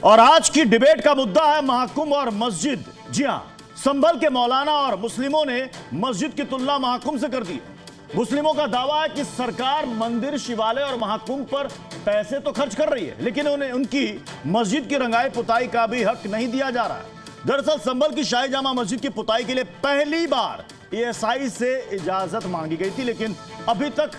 और आज की डिबेट का मुद्दा है महाकुंभ और मस्जिद। जी हां, संभल के मौलाना और मुस्लिमों ने मस्जिद की तुलना महाकुंभ से कर दी। मुस्लिमों का दावा है कि सरकार मंदिर, शिवालय और महाकुंभ पर पैसे तो खर्च कर रही है, लेकिन उन्हें उनकी मस्जिद की रंगाई पुताई का भी हक नहीं दिया जा रहा है। दरअसल संभल की शाही जामा मस्जिद की पुताई के लिए पहली बार एएसआई से इजाजत मांगी गई थी, लेकिन अभी तक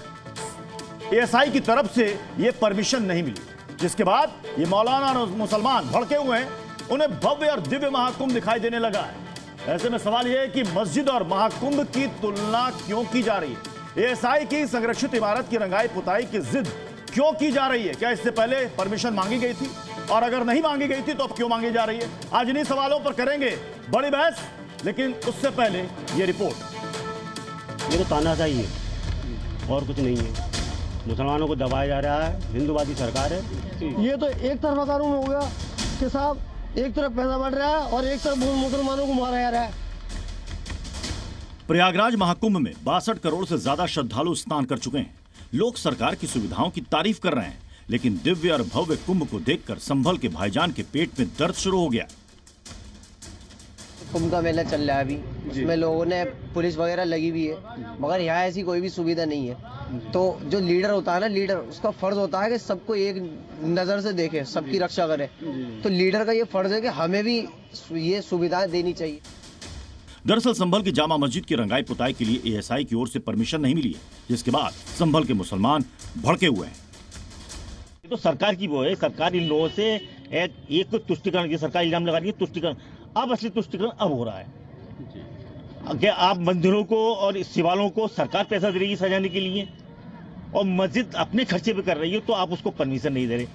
एएसआई की तरफ से यह परमिशन नहीं मिली, जिसके बाद ये मौलाना और मुसलमान भड़के हुए हैं। उन्हें भव्य और दिव्य महाकुंभ दिखाई देने लगा है। ऐसे में सवाल यह है कि मस्जिद और महाकुंभ की तुलना क्यों की जा रही है? एएसआई की संरक्षित इमारत की रंगाई पुताई की जिद क्यों की जा रही है? क्या इससे पहले परमिशन मांगी गई थी? और अगर नहीं मांगी गई थी तो अब क्यों मांगी जा रही है? आज इन्हीं सवालों पर करेंगे बड़ी बहस, लेकिन उससे पहले ये रिपोर्ट। ये तो तानाशाही है और कुछ नहीं है। मुसलमानों को दबाया जा रहा है, हिंदूवादी सरकार है। ये तो एक तरफा कानून हो गया कि साहब एक तरफ पैसा बढ़ रहा है और एक तरफ मुसलमानों को मारा जा रहा है। प्रयागराज महाकुंभ में 62 करोड़ से ज्यादा श्रद्धालु स्नान कर चुके हैं। लोग सरकार की सुविधाओं की तारीफ कर रहे हैं, लेकिन दिव्य और भव्य कुंभ को देखकर संभल के भाईजान के पेट में दर्द शुरू हो गया। कुंभ का मेला चल रहा है अभी, उसमें लोगों ने पुलिस वगैरह लगी हुई है, मगर यहाँ ऐसी कोई भी सुविधा नहीं है। तो जो लीडर होता है ना, लीडर उसका फर्ज होता है कि सबको एक नज़र से देखे, सबकी रक्षा करे। तो लीडर का ये फर्ज है कि हमें भी ये सुविधाएं देनी चाहिए। दरअसल संभल की जामा मस्जिद की रंगाई पुताई के लिए एएसआई की ओर से परमिशन नहीं मिली है, जिसके बाद संभल के मुसलमान भड़के हुए हैं। तो सरकार की वो है, सरकार इन लोगों से एक तुष्टिकरण की सरकार इल्जाम लगा रही है, तुष्टिकरण। अब असली तुष्टिकरण अब हो रहा है। क्या आप मंदिरों को और शिवालयों को सरकार पैसा दे रही है सजाने के लिए और मस्जिद अपने खर्चे पे कर रही है, तो आप उसको परमिशन नहीं दे रहे।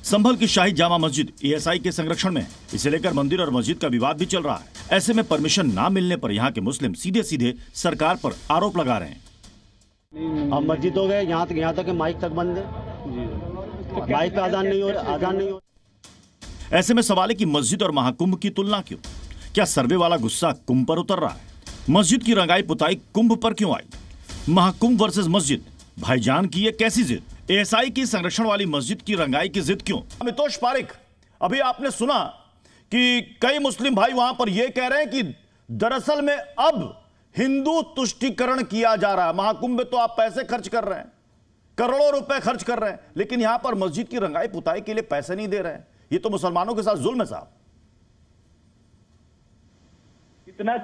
संभल की शाही जामा मस्जिद एएसआई के संरक्षण में है। इसे लेकर मंदिर और मस्जिद का विवाद भी चल रहा है। ऐसे में परमिशन ना मिलने पर यहाँ के मुस्लिम सीधे सीधे सरकार पर आरोप लगा रहे हैं। अब मस्जिद हो गए, यहाँ तक माइक तक बंद है, माइक पे आजान नहीं हो। ऐसे में सवाल है कि मस्जिद और महाकुंभ की तुलना क्यों? क्या सर्वे वाला गुस्सा कुंभ पर उतर रहा है? मस्जिद की रंगाई पुताई कुंभ पर क्यों आई? महाकुंभ वर्सेस मस्जिद, भाईजान की ये कैसी जिद? एएसआई की संरक्षण वाली मस्जिद की रंगाई की जिद क्यों? अमितोष पारिक, अभी आपने सुना कि कई मुस्लिम भाई वहां पर यह कह रहे हैं कि दरअसल में अब हिंदू तुष्टीकरण किया जा रहा है। महाकुंभ में तो आप पैसे खर्च कर रहे हैं, करोड़ों रुपए खर्च कर रहे हैं, लेकिन यहां पर मस्जिद की रंगाई पुताई के लिए पैसे नहीं दे रहे हैं। ये तो मुसलमानों के साथ जुल्म है साहब।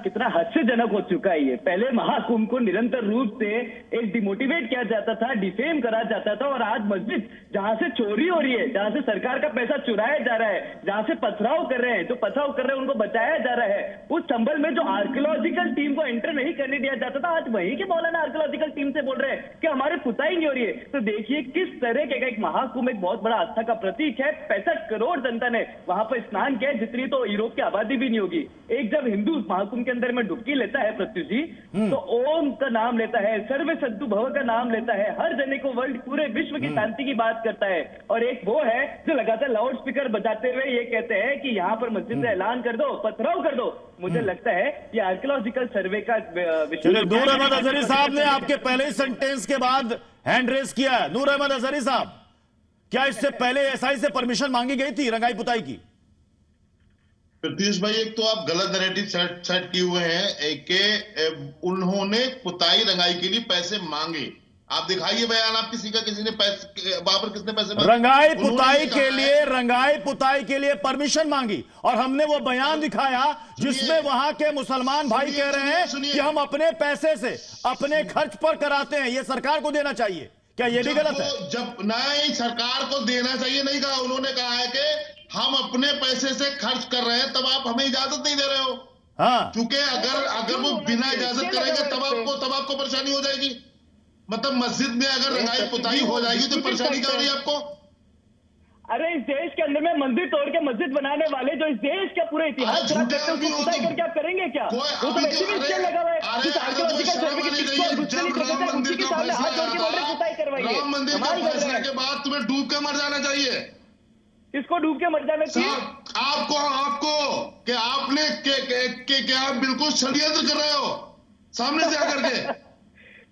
कितना हास्यजनक हो चुका है ये। पहले महाकुंभ को निरंतर रूप से एक डिमोटिवेट किया जाता था, डिफेम करा जाता था, और आज मस्जिद जहां से चोरी हो रही है, जहां से सरकार का पैसा चुराया जा रहा है, जहां से पथराव कर रहे हैं, जो पथराव कर रहे हैं उनको बचाया जा रहा है, उस संभल में जो आर्कियोलॉजिकल टीम को एंटर नहीं करने दिया जाता था, आज वहीं के मौलाना आर्कियोलॉजिकल टीम से बोल रहे हैं कि हमारे पुताई नहीं हो रही है। तो देखिए किस तरह के एक महाकुंभ एक बहुत बड़ा आस्था का प्रतीक है। 65 करोड़ जनता ने वहां पर स्नान किया, जितनी तो यूरोप की आबादी भी नहीं होगी। एक जब हिंदू महाकुंभ के अंदर में डुबकी लेता है प्रत्युष जी, तो ओम का नाम लेता है, सर्वे सद्दु भव का नाम लेता है, हर जने को वर्ल्ड पूरे विश्व की शांति की बात करता है। और एक वो है जो लगातार लाउड स्पीकर बजाते हुए ये कहते हैं कि यहाँ पर मस्जिद से ऐलान कर दो, पथराव कर दो। मुझे लगता है ये आर्कियोलॉजिकल सर्वे का विषय। नूर अहमद अजहरी साहब ने आपके पहले ही सेंटेंस के बाद हैंड रेस किया है। नूर अहमद अजहरी साहब, क्या इससे पहले एएसआई से परमिशन मांगी गई थी रंगाई पुताई की? प्रत्युष भाई, एक तो आप गलत नैरेटिव सेट किए हुए हैं कि उन्होंने पुताई रंगाई के लिए पैसे मांगे। आप दिखाइए बयान, आप किसी का, किसी ने पैसे, वहां पर किसने पैसे मांगे? रंगाई पुताई के लिए परमिशन मांगी, और हमने वो बयान दिखाया जिसमें वहां के मुसलमान भाई कह रहे हैं कि हम अपने पैसे से अपने खर्च पर कराते हैं, ये सरकार को देना चाहिए। क्या ये भी गलत है? जब नहीं, सरकार को देना चाहिए नहीं कहा, उन्होंने कहा है कि हम अपने पैसे से खर्च कर रहे हैं, तब आप हमें इजाजत नहीं दे रहे हो। हाँ, क्योंकि अगर वो बिना इजाजत करेंगे तब आपको परेशानी हो जाएगी। मतलब मस्जिद में अगर रंगाई पुताई हो जाएगी तो परेशानी क्या होगी आपको? अरे इस देश के अंदर में मंदिर तोड़ के मस्जिद बनाने वाले जो इस देश का पूरा इतिहास खराब करते हैं, उसकी पुताई करके आप करेंगे क्या? वो तो वैसे भी इसके लगा हुआ है। जिस आर्कियोलॉजिकल सर्वे की टीम को गुस्से नहीं करते थे, उसी के सामने हाथ जोड़ के बोल रहे पुताई करवाइए। राम मंदिर के फैसले के बाद तुम्हें डूब के मर जाना चाहिए। इसको डूब के मर जाना चाहिए आपको कि आपने क्या बिल्कुल षड्यंत्र कर रहे हो सामने से आकर के।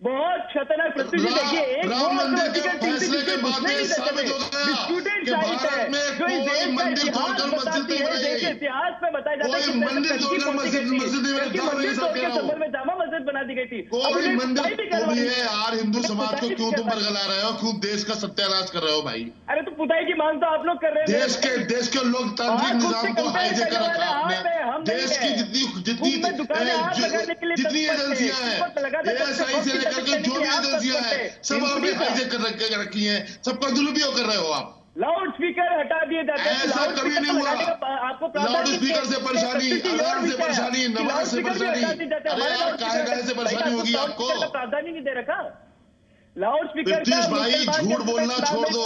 बहुत खतरनाक प्रस्तुति देखिए। एक राम मंदिर के वो फैसले के बाद में साबित हो गया डिस्प्यूटेड कि साइट है भारत में जो इस कोई देश का मंदिर इतिहास तोड़कर मस्जिद बताती नहीं है। देश के बनाई। इतिहास में बताया जाता है कोई कि मंदिर तोड़कर मस्जिद नहीं बनाई। मंदिर तोड़ के संभल में जामा मस्जिद बना दी गई थी। अब कोई उन्हें मंदिर पुताई भी तो भी करवाई। है यार, हिंदू समाज को क्यों तुम बरगला रहे हो, खूब देश का सत्यानाश कर रहे हो भाई। अरे तो पुताई की मांग तो आप लोग कर रहे हैं। देश के लोकतांत्रिक निजाम को हाईजेक कर रखा आपने। देश की जितनी एजेंसियां हैं, ASI से लेकर के जो भी एजेंसियां हैं, सब आपने हाईजेक कर रखी हैं, सबका दुरुपयोग कर रहे हो आप। लाउड स्पीकर हटा दिए जाते हैं। ऐसा कभी नहीं हुआ। आपको लाउड स्पीकर से परेशानी, अलार्म से परेशानी, नमाज से परेशानी। अरे यार काहे से परेशानी होगी आपको? प्रावधान ही नहीं दे रखा। लाउड स्पीकर ब्रिटिश भाई झूठ बोलना छोड़ दो,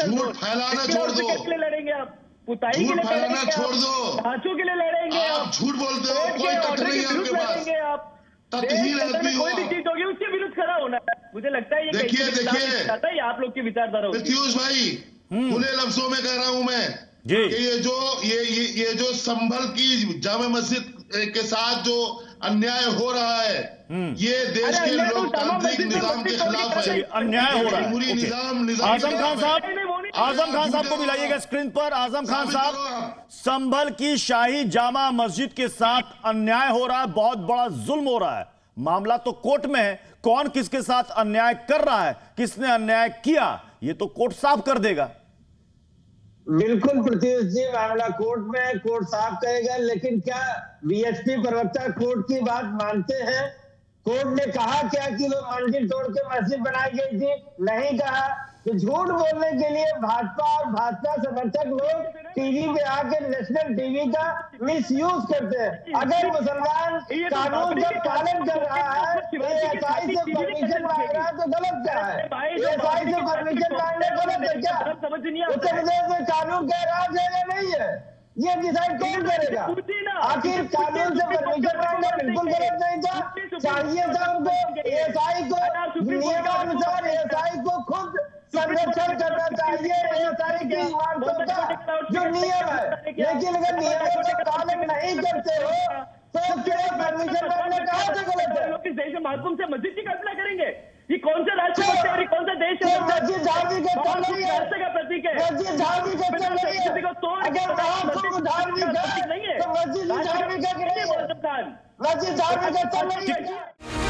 झूठ फैलाना छोड़ दो, के लिए लड़ेंगे आप, पुताई के झूठ लिए फैलाना लड़ेंगे छोड़ आप, दो। ढांचों के लिए लड़ेंगे आप झूठ बोलते हो, कोई तथ्य नहीं है आपके पास। लड़ेंगे आप। तथ्यहीन आदमी हो कोई भी चीज होगी उसके विरुद्ध खड़ा होना है। मुझे लगता है ये देखिए है ये आप लोग की विचारधारा होगी। पृथ्वीश भाई खुले लफ्जों में कह रहा हूं मैं जी। कि ये जो संभल की जामा मस्जिद के साथ जो अन्याय हो रहा है, ये देश के लोकतांत्रिक निजाम के खिलाफ है। अन्याय हो रहा है। जमहूरी ओके। निजाम आजम खान साहब को मिलाइएगा स्क्रीन पर। आजम खान साहब, संभल की शाही जामा मस्जिद के साथ अन्याय हो रहा है, बहुत बड़ा जुल्म हो रहा है। मामला तो कोर्ट में है, कौन किसके साथ अन्याय कर रहा है, किसने अन्याय किया, ये तो कोर्ट साफ कर देगा। बिल्कुल प्रत्युष जी, मामला कोर्ट में है, कोर्ट साफ करेगा। लेकिन क्या बीएसपी प्रवक्ता कोर्ट की बात मानते हैं? कोर्ट ने कहा क्या कि वो मंदिर तोड़ के मस्जिद बनाई गई थी? नहीं कहा। तो झूठ बोलने के लिए भाजपा और भाजपा समर्थक लोग टीवी पे आके नेशनल टीवी का मिसयूज करते हैं। अगर मुसलमान कानून का पालन कर रहा है, ASI से परमिशन मांग रहा है, तो गलत क्या है? ASI से परमिशन मांगने गलत है क्या? उत्तर प्रदेश में कानून का राज है या नहीं है, ये डिसाइड कौन करेगा? आखिर कानून से परमिशन मांगना बिल्कुल गलत नहीं था। चाहिए था उनको ASI को नियमानुसार ASI को खुद संरक्षण करना चाहिए ASI की इमारतों का जो नियम है। लेकिन अगर नियमों का पालन नहीं करते हो तो फिर परमिशन मांगना कहाँ से गलत है? लोग इस देश में महाकुंभ से मस्जिद की कल्पना करेंगे? ये कौन सा राष्ट्र है और ये कौन सा देश है? मस्जिद धार्मिक स्थल नहीं है, राष्ट्र का प्रतीक है। मस्जिद धार्मिक स्थल नहीं है। अगर महाकुंभ धार्मिक है तो मस्जिद धार्मिक है कि नहीं है? मस्जिद धार्मिक स्थल नहीं है।